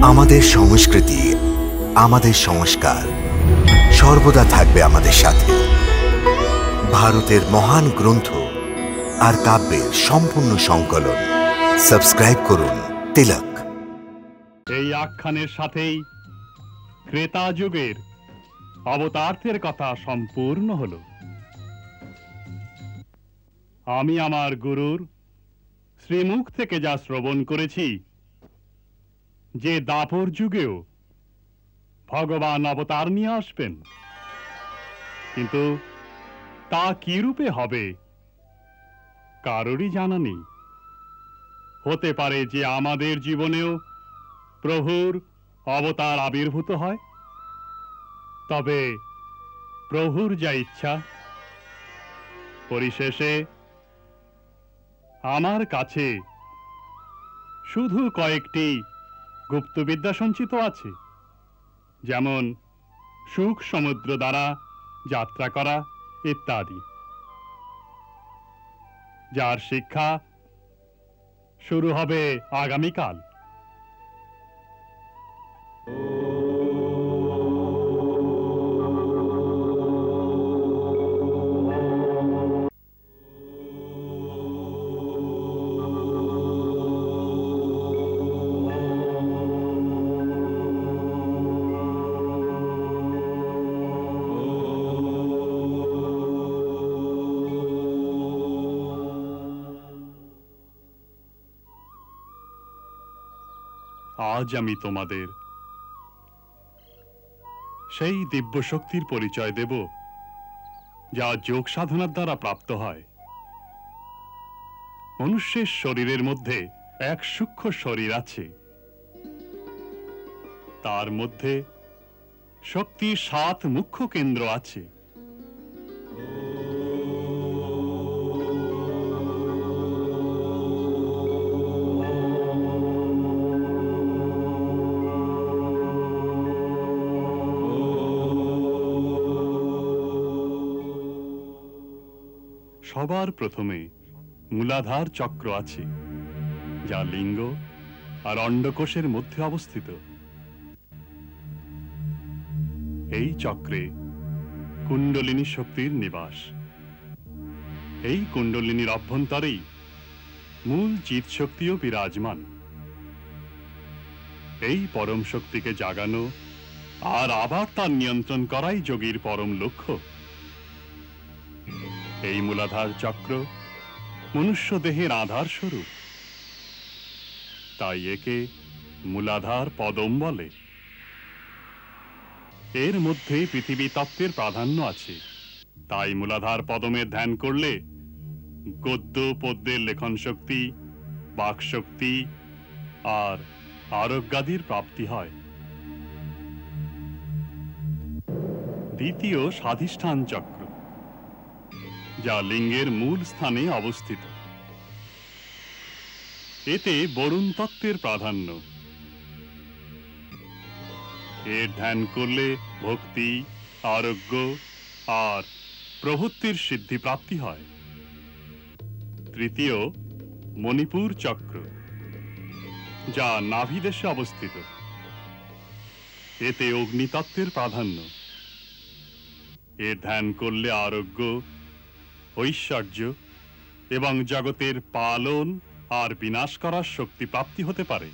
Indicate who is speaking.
Speaker 1: আমাদের সংস্কৃতি, আমাদের সংস্কার সর্বদা থাকবে আমাদের সাথে। ভারতের মহান গ্রন্থ আর কাব্যের সম্পূর্ণ সংকলন। সাবস্ক্রাইব করুন তিলক।
Speaker 2: এই আখ্যানের সাথেই ত্রেতা যুগের অবতার্থের কথা সম্পূর্ণ হলো। আমি আমার গুরুর শ্রীমুখ থেকে যা শ্রবণ করেছি যে দাপর যুগেও ভগবান অবতার নিয়ে আসবেন, কিন্তু তা কি রূপে হবে কারোরই জানা নেই। হতে পারে যে আমাদের জীবনেও প্রভুর অবতার আবির্ভূত হয়, তবে প্রভুর যা ইচ্ছা। পরিশেষে আমার কাছে শুধু কয়েকটি গুপ্তবিদ্যা সঞ্চিত আছে, যেমন সুখ সমুদ্র দ্বারা যাত্রা করা ইত্যাদি, যার শিক্ষা শুরু হবে আগামীকাল। আজ আমি তোমাদের সেই দিব্য শক্তির পরিচয় দেব যা যোগ সাধনার দ্বারা প্রাপ্ত হয়। মনুষ্যের শরীরের মধ্যে এক সূক্ষ্ম শরীর আছে, তার মধ্যে শক্তির 7 মুখ্য কেন্দ্র আছে। সবার প্রথমে মূলাধার চক্র আছে, যা লিঙ্গ আর অন্ডকোষের মধ্যে অবস্থিত। এই চক্রে কুণ্ডলিনী শক্তির নিবাস। এই কুণ্ডলিনীর অভ্যন্তরেই মূল চিৎ শক্তিও বিরাজমান। এই পরম শক্তিকে জাগানো আর আবার তার নিয়ন্ত্রণ করাই যোগীর পরম লক্ষ্য। এই মূলাধার চক্র মনুষ্য দেহের আধার স্বরূপ, তাই একে মূলাধার পদম বলে। এর মধ্যে পৃথিবী তত্ত্বের প্রাধান্য আছে, তাই মূলাধার পদমের ধ্যান করলে গদ্য পদ্যের লেখন শক্তি, বাক শক্তি আর আরোগ্যাদির প্রাপ্তি হয়। দ্বিতীয় স্বাধিষ্ঠান চক্র, যা লিঙ্গের মূল স্থানে অবস্থিত। এতে বরুণ তত্ত্বের প্রাধান্য। এর ধ্যান করলে ভক্তি, আরোগ্য আর প্রভুত্বের সিদ্ধি প্রাপ্তি হয়। তৃতীয় মণিপুর চক্র, যা নাভিদেশে অবস্থিত। এতে অগ্নিতত্ত্বের প্রাধান্য। এর ধ্যান করলে আরোগ্য, ঐশ্বর্য এবং জগতের পালন আর বিনাশ করার শক্তি প্রাপ্তি হতে পারে।